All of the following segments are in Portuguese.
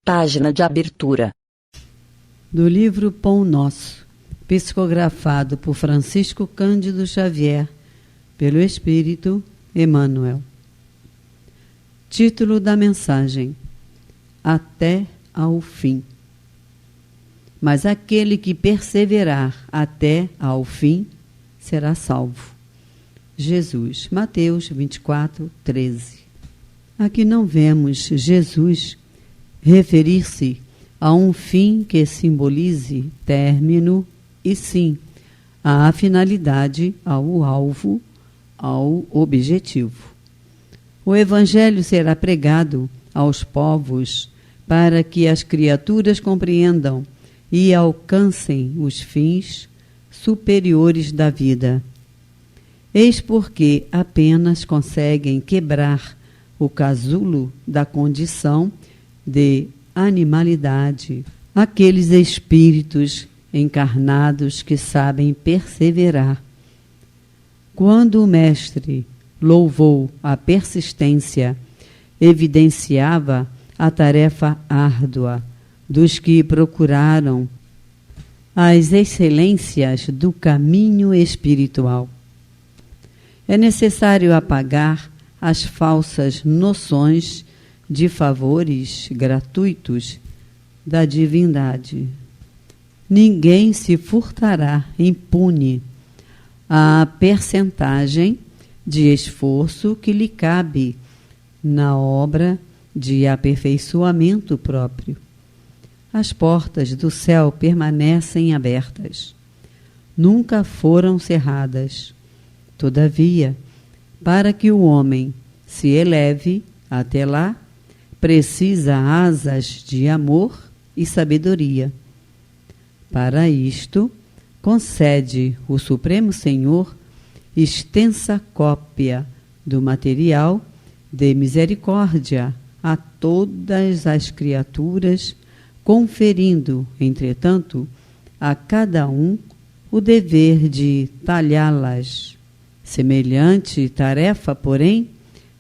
Página de abertura. Do livro Pão Nosso, psicografado por Francisco Cândido Xavier, pelo Espírito Emmanuel. Título da mensagem: Até ao fim. Mas aquele que perseverar até ao fim será salvo. Jesus, Mateus 24, 13. Aqui não vemos Jesus referir-se a um fim que simbolize término, e sim à finalidade, ao alvo, ao objetivo. O Evangelho será pregado aos povos para que as criaturas compreendam e alcancem os fins superiores da vida. Eis porque apenas conseguem quebrar o casulo da condição de animalidade aqueles espíritos encarnados que sabem perseverar. Quando o Mestre louvou a persistência, evidenciava a tarefa árdua dos que procuraram as excelências do caminho espiritual. É necessário apagar as falsas noções de favores gratuitos da divindade. Ninguém se furtará impune à percentagem de esforço que lhe cabe na obra de aperfeiçoamento próprio. As portas do céu permanecem abertas. Nunca foram cerradas. Todavia, para que o homem se eleve até lá, precisa asas de amor e sabedoria. Para isto, concede o Supremo Senhor extensa cópia do material de misericórdia a todas as criaturas, conferindo, entretanto, a cada um o dever de talhá-las. Semelhante tarefa, porém,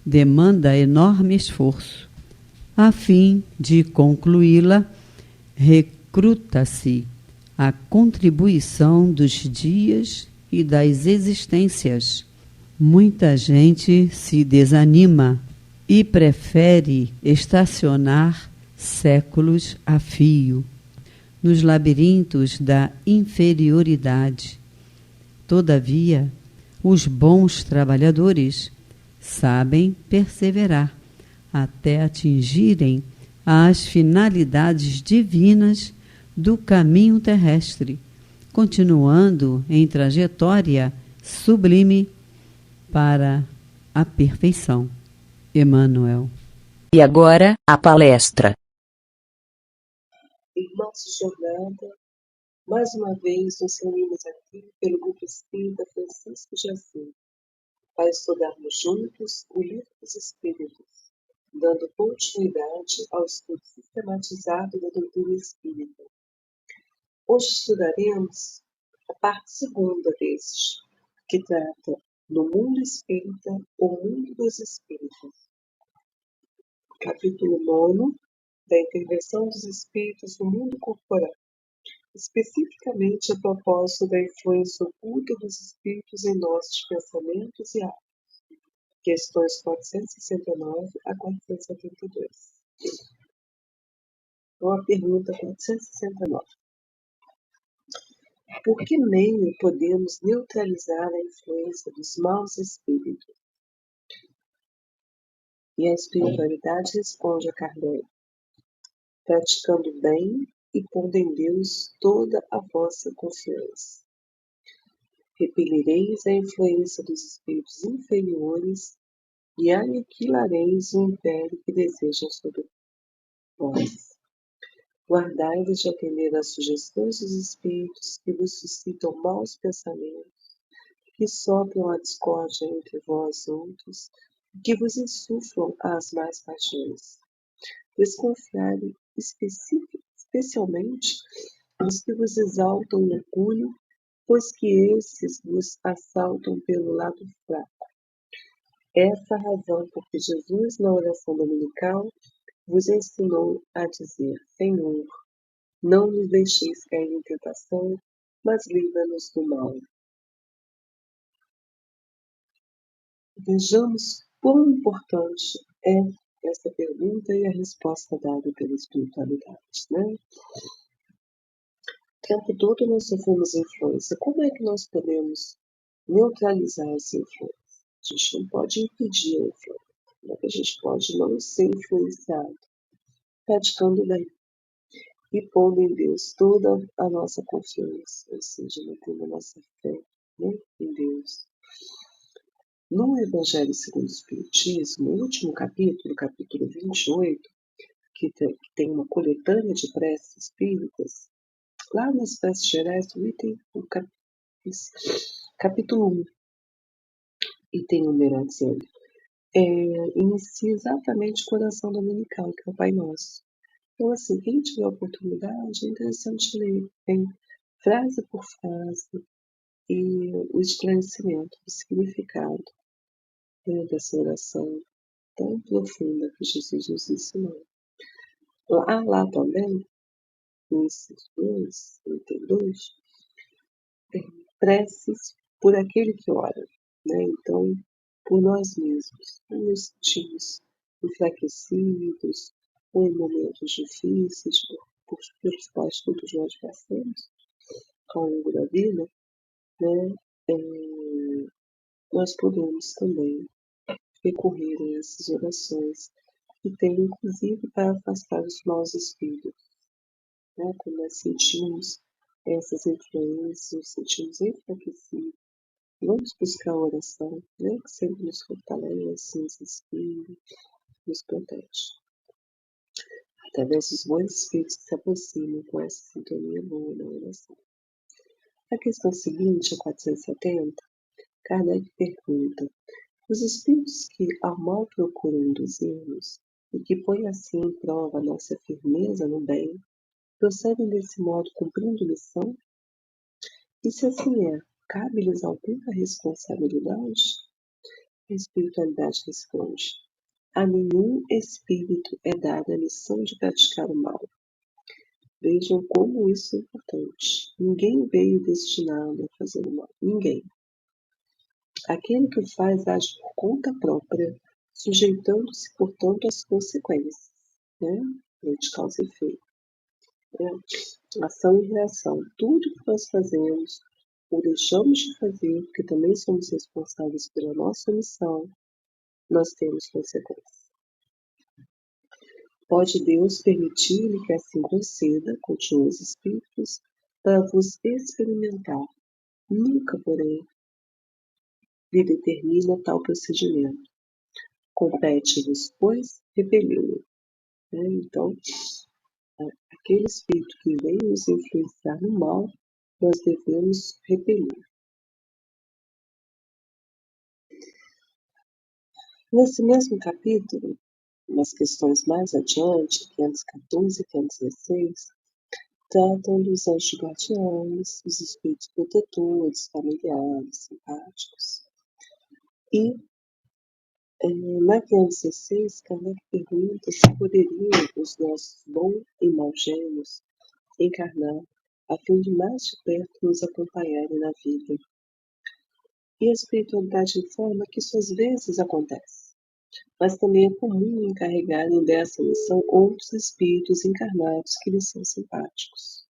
demanda enorme esforço. A fim de concluí-la, recruta-se a contribuição dos dias e das existências. Muita gente se desanima e prefere estacionar séculos a fio nos labirintos da inferioridade. Todavia, os bons trabalhadores sabem perseverar até atingirem as finalidades divinas do caminho terrestre, continuando em trajetória sublime para a perfeição. Emmanuel. E agora, a palestra. Irmãos de jornada, mais uma vez nos reunimos aqui pelo Grupo Espírita Francisco de Assis, para estudarmos juntos o Livro dos Espíritos, dando continuidade ao estudo sistematizado da doutrina espírita. Hoje estudaremos a parte segunda deste, que trata no mundo espírita, o mundo dos espíritos. Capítulo 9, da intervenção dos espíritos no mundo corporal, especificamente a propósito da influência oculta dos espíritos em nossos pensamentos e atos. Questões 469 a 472. Então, a pergunta 469. Por que meio podemos neutralizar a influência dos maus espíritos? E a espiritualidade responde a Kardec: praticando bem e pondo em Deus toda a vossa confiança. Repelireis a influência dos espíritos inferiores e aniquilareis o império que desejam sobre vós. Guardai-vos de atender às sugestões dos espíritos que vos suscitam maus pensamentos, que sopram a discórdia entre vós outros, e que vos insuflam as más paixões. Desconfiai especialmente os que vos exaltam o orgulho, pois que esses vos assaltam pelo lado fraco. Essa a razão porque Jesus, na oração dominical, vos ensinou a dizer: Senhor, não nos deixeis cair em tentação, mas livra-nos do mal. Vejamos quão importante é essa pergunta e a resposta dada pela espiritualidade, né? O tempo todo nós sofremos influência. Como é que nós podemos neutralizar essa influência? A gente não pode impedir a influência, mas a gente pode não ser influenciado, praticando bem e pondo em Deus toda a nossa confiança, ou seja, mantendo a nossa fé, né, em Deus. No Evangelho segundo o Espiritismo, o último capítulo, capítulo 28, que tem uma coletânea de preces espíritas, lá nas preces gerais, o item, o capítulo 1, item número 18, inicia exatamente o coração dominical, que é o Pai Nosso. Então, assim, quem tiver oportunidade, é interessante ler bem, frase por frase, e o esclarecimento do significado, né, dessa oração tão profunda que Jesus nos ensinou. Há lá também, nesses 32, preces por aquele que ora, né? Então, por nós mesmos, quando nos sentimos enfraquecidos, ou em momentos difíceis, pelos quais todos nós passamos, ao longo da vida, né? Nós podemos também recorrer a essas orações, que tem inclusive para afastar os maus espíritos, né? Quando nós sentimos essas influências, nos sentimos enfraquecidos, vamos buscar a oração, né? Que sempre nos fortalece, nos inspira, nos protege. Através dos bons espíritos que se aproximam com essa sintonia boa na oração. A questão seguinte, a 470, Kardec pergunta: os espíritos que ao mal procuram induzir-nos e que põem assim em prova a nossa firmeza no bem, procedem desse modo cumprindo missão? E se assim é, cabe-lhes alguma responsabilidade? A espiritualidade responde: a nenhum espírito é dada a missão de praticar o mal. Vejam como isso é importante. Ninguém veio destinado a fazer o mal. Ninguém. Aquele que o faz age por conta própria, sujeitando-se, portanto, às consequências, né? De causa e efeito. Né? Ação e reação. Tudo que nós fazemos ou deixamos de fazer, porque também somos responsáveis pela nossa missão, nós temos consequências. Pode Deus permitir-lhe que assim proceda, continuam os espíritos, para vos experimentar. Nunca, porém, lhe determina tal procedimento. Compete-vos, pois, repeli-lo. Então, aquele espírito que vem nos influenciar no mal, nós devemos repelir. Nesse mesmo capítulo, nas questões mais adiante, 514 e 516, tratam dos anjos guardiães, dos espíritos protetores, familiares, simpáticos. E na 516, Kardec pergunta se poderiam os nossos bons e maus gênios encarnar a fim de mais de perto nos acompanharem na vida. E a espiritualidade informa que isso às vezes acontece, mas também é comum encarregarem dessa missão outros espíritos encarnados que lhes são simpáticos.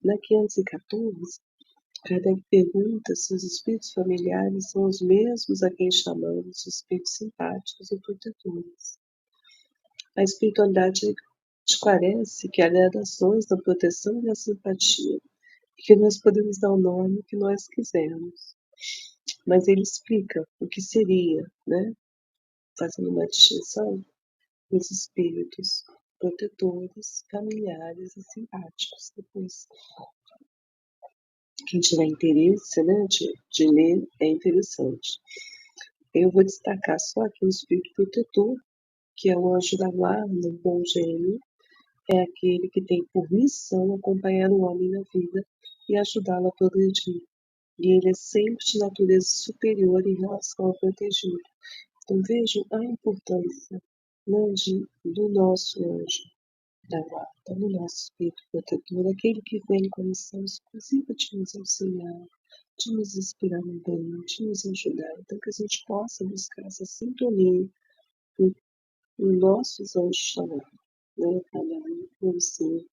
Na 514, Kardec pergunta se os espíritos familiares são os mesmos a quem chamamos de espíritos simpáticos ou protetores. A espiritualidade esclarece que há gradações da proteção e da simpatia, e que nós podemos dar o nome que nós quisermos. Mas ele explica o que seria, né? Fazendo uma distinção, os espíritos protetores, familiares e simpáticos. Depois, quem tiver interesse, né, de ler, é interessante. Eu vou destacar só aqui o espírito protetor, que é o anjo da guarda, o bom gênio, é aquele que tem por missão acompanhar o homem na vida e ajudá-lo a progredir. E ele é sempre de natureza superior em relação ao protegido. Então vejam a importância, do nosso anjo da guarda, do nosso espírito protetor, aquele que vem com missão exclusiva de nos auxiliar, de nos inspirar no bem, de nos ajudar. Então, que a gente possa buscar essa sintonia em nossos anjos chamados, né? Cada um com o seu,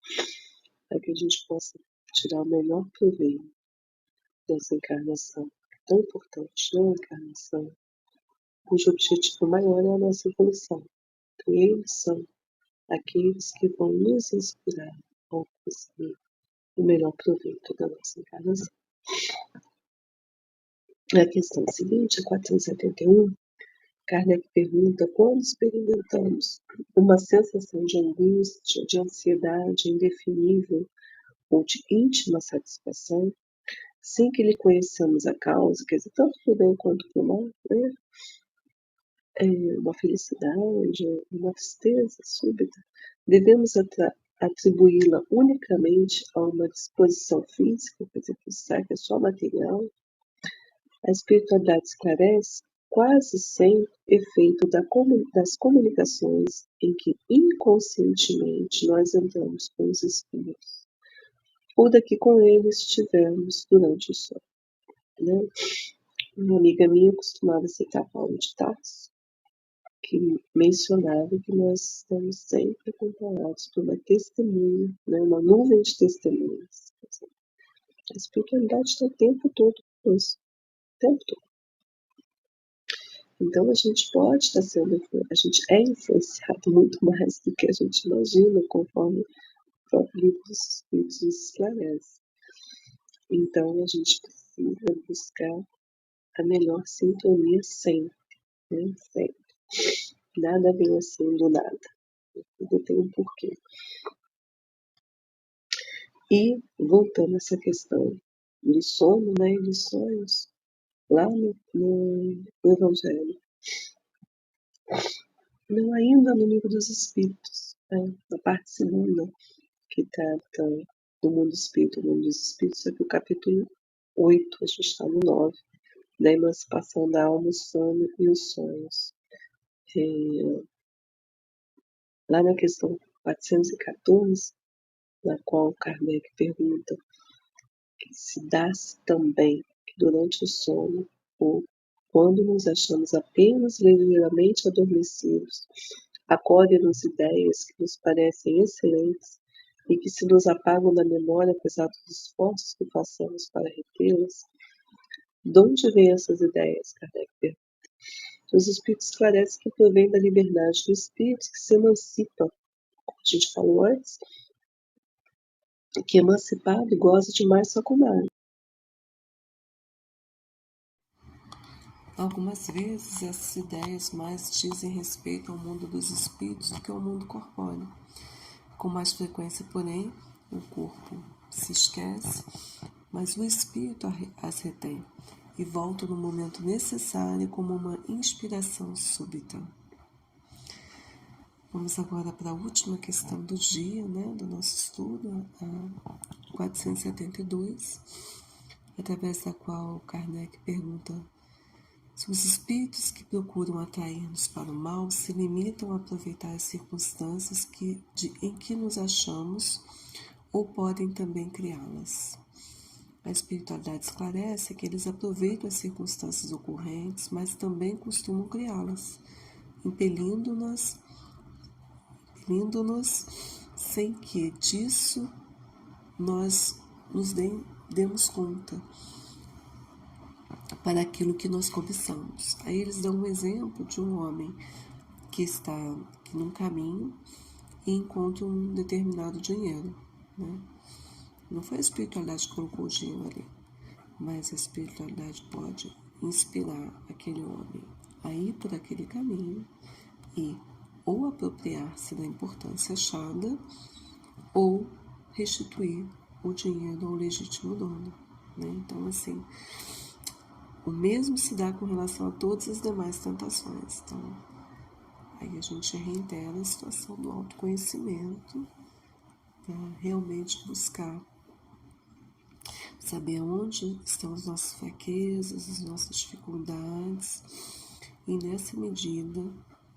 para que a gente possa tirar o melhor proveito dessa encarnação tão importante, né? A encarnação, cujo objetivo maior é a nossa evolução. Então, eles são aqueles que vão nos inspirar a conseguir o melhor proveito da nossa encarnação. A questão seguinte, a 471, Kardec pergunta: quando experimentamos uma sensação de angústia, de ansiedade indefinível ou de íntima satisfação, sem que lhe conheçamos a causa, quer dizer, tanto para o bem quanto para o mal, né? Uma felicidade, uma tristeza súbita, devemos atribuí-la unicamente a uma disposição física, quer dizer, que é só material. A espiritualidade esclarece quase sem efeito das comunicações em que inconscientemente nós entramos com os espíritos, ou da que com eles tivemos durante o sono. Né? Uma amiga minha costumava citar Paulo de Tarso, que mencionava que nós estamos sempre acompanhados por uma testemunha, né? Uma nuvem de testemunhas. A espiritualidade está o tempo todo conosco, o tempo todo. Então a gente pode estar sendo, a gente é influenciado muito mais do que a gente imagina, conforme o próprio livro dos Espíritos nos esclarece. Então a gente precisa buscar a melhor sintonia sempre, né? Sempre. Nada vem assim do nada. Tudo tem um porquê. E voltando a essa questão do sono, né, e dos sonhos, lá no Evangelho, não ainda no Livro dos Espíritos, né, na parte segunda, que trata do mundo espírito, o mundo dos espíritos, só que o capítulo 8, a gente está no 9, da emancipação da alma, o sono e os sonhos. Lá na questão 414, na qual Kardec pergunta que se dá-se também que durante o sono, ou quando nos achamos apenas ligeiramente adormecidos, acodem-nos ideias que nos parecem excelentes e que se nos apagam da memória apesar dos esforços que façamos para retê-las. De onde vêm essas ideias? Kardec pergunta. Os espíritos esclarecem que provém da liberdade do espírito que se emancipa, como a gente falou antes, que emancipado goza de mais faculdade. Algumas vezes essas ideias mais dizem respeito ao mundo dos espíritos do que ao mundo corpóreo. Com mais frequência, porém, o corpo se esquece, mas o espírito as retém e volta no momento necessário como uma inspiração súbita. Vamos agora para a última questão do dia, né, do nosso estudo, a 472, através da qual Kardec pergunta: se os espíritos que procuram atrair-nos para o mal se limitam a aproveitar as circunstâncias em que nos achamos ou podem também criá-las. A espiritualidade esclarece que eles aproveitam as circunstâncias ocorrentes, mas também costumam criá-las, impelindo-nos sem que disso nós nos demos conta para aquilo que nós cobiçamos. Aí eles dão um exemplo de um homem que está num caminho e encontra um determinado dinheiro, né? Não foi a espiritualidade que colocou o dinheiro ali, mas a espiritualidade pode inspirar aquele homem a ir por aquele caminho e ou apropriar-se da importância achada ou restituir o dinheiro ao legítimo dono, né? Então, assim, o mesmo se dá com relação a todas as demais tentações. Então, aí a gente reitera a situação do autoconhecimento para realmente buscar saber onde estão as nossas fraquezas, as nossas dificuldades e, nessa medida,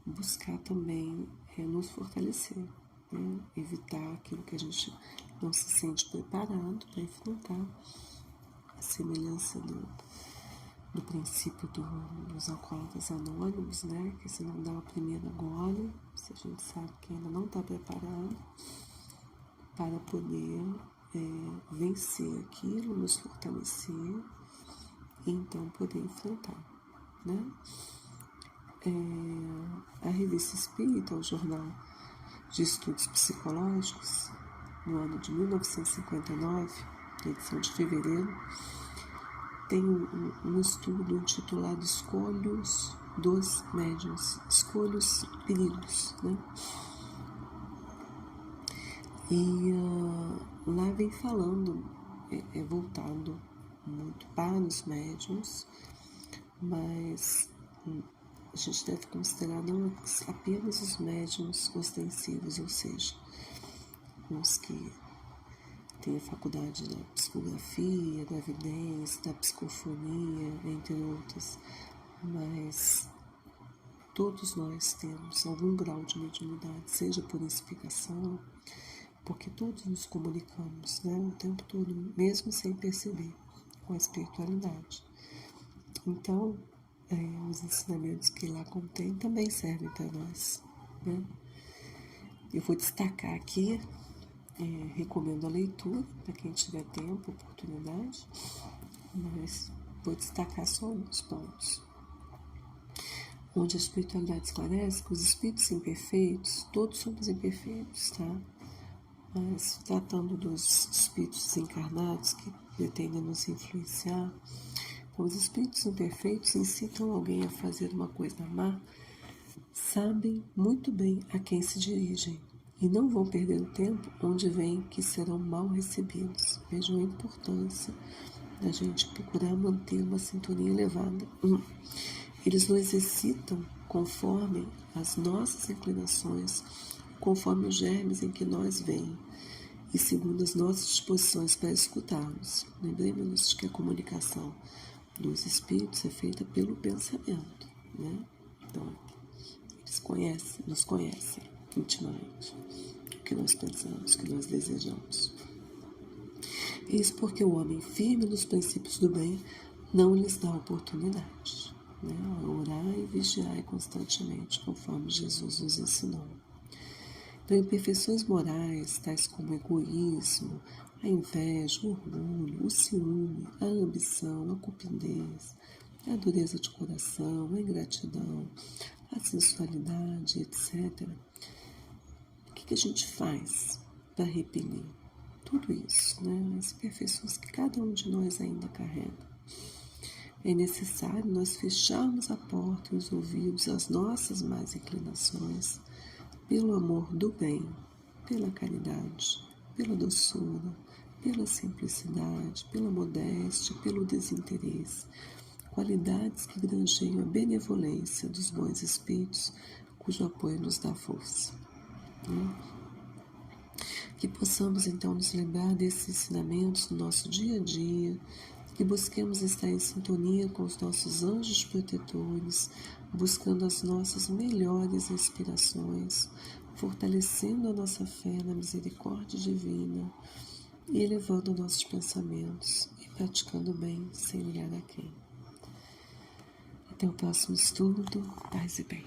buscar também nos fortalecer, né? Evitar aquilo que a gente não se sente preparado para enfrentar, a semelhança do princípio dos alcoólatras anônimos, né? Que se não dá o primeiro gole, se a gente sabe que ainda não está preparado para poder vencer aquilo, nos fortalecer e então poder enfrentar, né? A Revista Espírita, o Jornal de Estudos Psicológicos, no ano de 1959, edição de fevereiro, tem um estudo intitulado Escolhos dos Médiuns, Escolhos Perigos, né? E lá vem falando, voltado muito para os médiuns, mas a gente deve considerar não apenas os médiuns ostensivos, ou seja, os que têm a faculdade da psicografia, da evidência, da psicofonia, entre outras, mas todos nós temos algum grau de mediunidade, seja por inspiração, porque todos nos comunicamos, né, o tempo todo, mesmo sem perceber, com a espiritualidade. Então, os ensinamentos que lá contém também servem para nós, né? Eu vou destacar aqui, recomendo a leitura para quem tiver tempo, oportunidade, mas vou destacar só alguns pontos. Onde a espiritualidade esclarece que os espíritos imperfeitos, todos somos imperfeitos, tá? Mas tratando dos espíritos desencarnados que pretendem nos influenciar, então, os espíritos imperfeitos incitam alguém a fazer uma coisa má, sabem muito bem a quem se dirigem e não vão perder o tempo onde veem que serão mal recebidos. Vejam a importância da gente procurar manter uma sintonia elevada. Eles nos excitam conforme as nossas inclinações, conforme os germes em que nós vêm e segundo as nossas disposições para escutarmos. Lembremos-nos que a comunicação dos espíritos é feita pelo pensamento, né? Então, eles nos conhecem intimamente, o que nós pensamos, o que nós desejamos. Isso porque o homem firme nos princípios do bem não lhes dá oportunidade, né? Orar e vigiar constantemente, conforme Jesus nos ensinou. Então, imperfeições morais, tais como o egoísmo, a inveja, o orgulho, o ciúme, a ambição, a cupidez, a dureza de coração, a ingratidão, a sensualidade, etc. O que a gente faz para repelir tudo isso, né? As imperfeições que cada um de nós ainda carrega? É necessário nós fecharmos a porta e os ouvidos às nossas más inclinações, pelo amor do bem, pela caridade, pela doçura, pela simplicidade, pela modéstia, pelo desinteresse, qualidades que granjeiam a benevolência dos bons espíritos, cujo apoio nos dá força. Que possamos então nos lembrar desses ensinamentos no nosso dia a dia, que busquemos estar em sintonia com os nossos anjos protetores, buscando as nossas melhores inspirações, fortalecendo a nossa fé na misericórdia divina e elevando nossos pensamentos e praticando o bem sem ligar a quem. Até o próximo estudo, paz e bem.